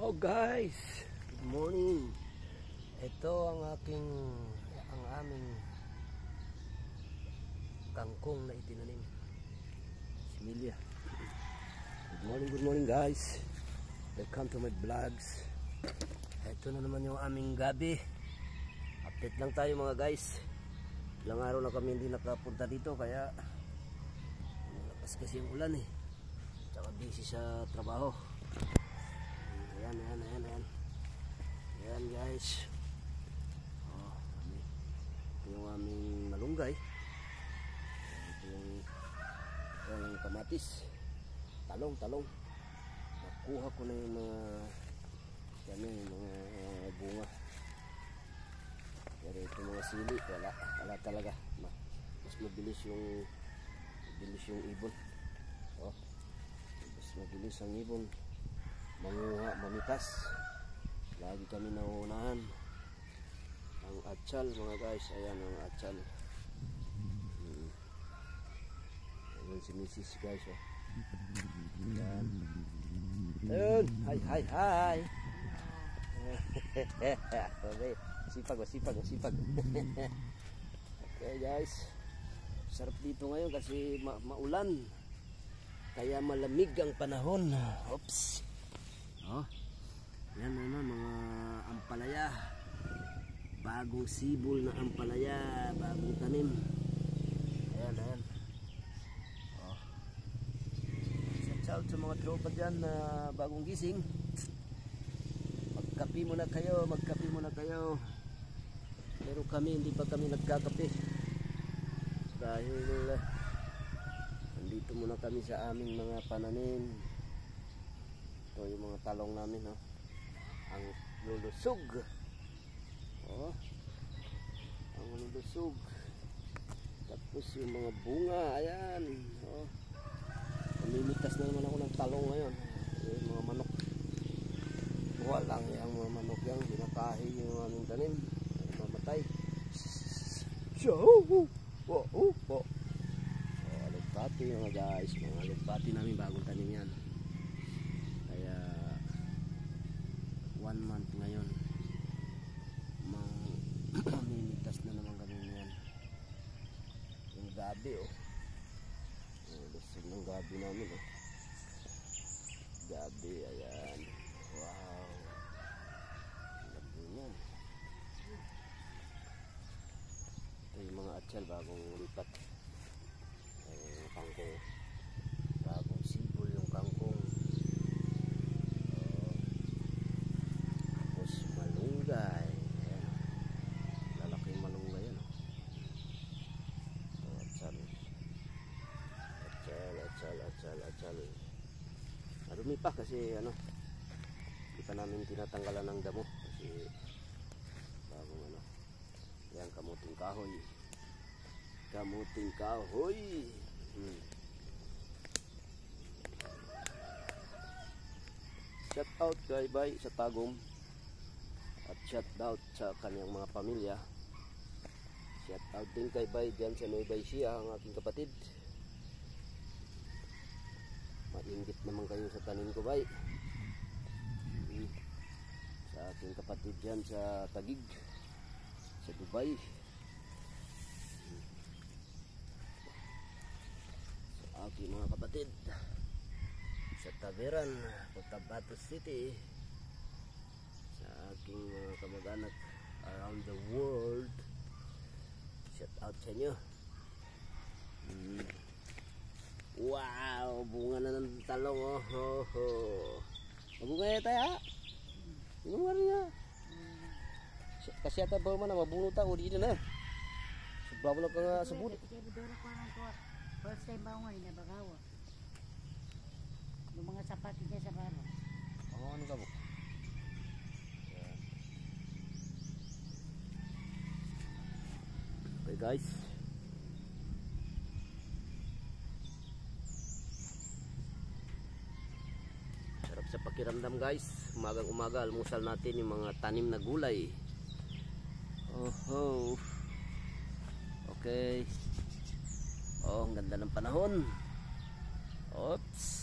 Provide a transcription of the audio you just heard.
Oh guys, good morning. Ito ang aming kangkong na itinanim. Similia. Good morning guys. Welcome to my vlogs. Ito na naman yung aming gabi. Update lang tayo mga guys. Ilang araw na kami hindi nakapunta dito kaya malakas kasi yung ulan eh. Tsaka busy sa trabaho. Ayan. Ayan guys. Oh, ito yung aming malunggay. Ito yung kamatis. Talong. Nakuha ko na yung mga bunga. Pero ito mga sili, wala talaga. Mas mabilis yung ibon. Oh, mas mabilis ang ibon. Manguha, mamitas. Lagi kami nauunahan. Ang atsal mga guys. Ayan ang atsal. Ayan si Mrs. guys. Oh. Ayan. Ayun. Hi. Okay. Sipag. Okay guys. Sarap dito ngayon kasi maulan. Kaya malamig ang panahon. Oops. Oh, yan naman mga ampalaya, bagong sibol na ampalaya, bagong tanim. Ayan. Oh. Shout out sa mga tropa dyan na bagong gising. Magkape muna kayo. Pero kami hindi pa kami nagkakape dahil nandito muna kami sa aming mga pananim. Ito yung mga talong namin, oh. Ang lulusog. Oh. Ang lulusog. Tapos yung mga bunga, ayan. Oh. Namimitas na naman ako ng talong ngayon. Yung mga manok. Walang yung mga manok yan. Binakahi yung aming tanim. Mamatay. Oh. Alugpati mga guys. Mga alugpati namin bagong tanim yan. 1 month ngayon mamimitas na naman kami niyan. Yung gabi lusog ng gabi namin gabi, ayan, wow, laki niyan. Ito yung mga atsal bagong lipat, kangkong, bagong sibol yung kangkong. Lalaking malunggay yan. Atsal. Marumi pa kasi hindi pa namin tinatanggalan ng damo kasi bagong yan, kamuting kahoy. Shout out kay Bay sa Tagum at shout out sa kanyang mga pamilya. Shout out din kay Bay dyan sa Nueva Ecija, ang aking kapatid. Mainggit naman kayo sa tanim ko, Bay. Sa aking kapatid dyan sa Taguig, sa Dubai. Sa aking mga kapatid sa Taveran, Cotabato City. Sa aking mga kamag-anak around the world, shout out sa inyo. Wow, bunga na ng talong. Mabunga ya tayo. Bunga rin na. Kasi ata ba man mabunot ako dito na. Subaw lang ka nga sa bud. First time ba nga na bagawa. Yung mga sapatos niya sa baro. Ano ka mo? Okay guys. Sarap sa pakiramdam guys. Umagang-umaga almusal natin yung mga tanim na gulay. Okay. Oh, ang ganda ng panahon. Oops.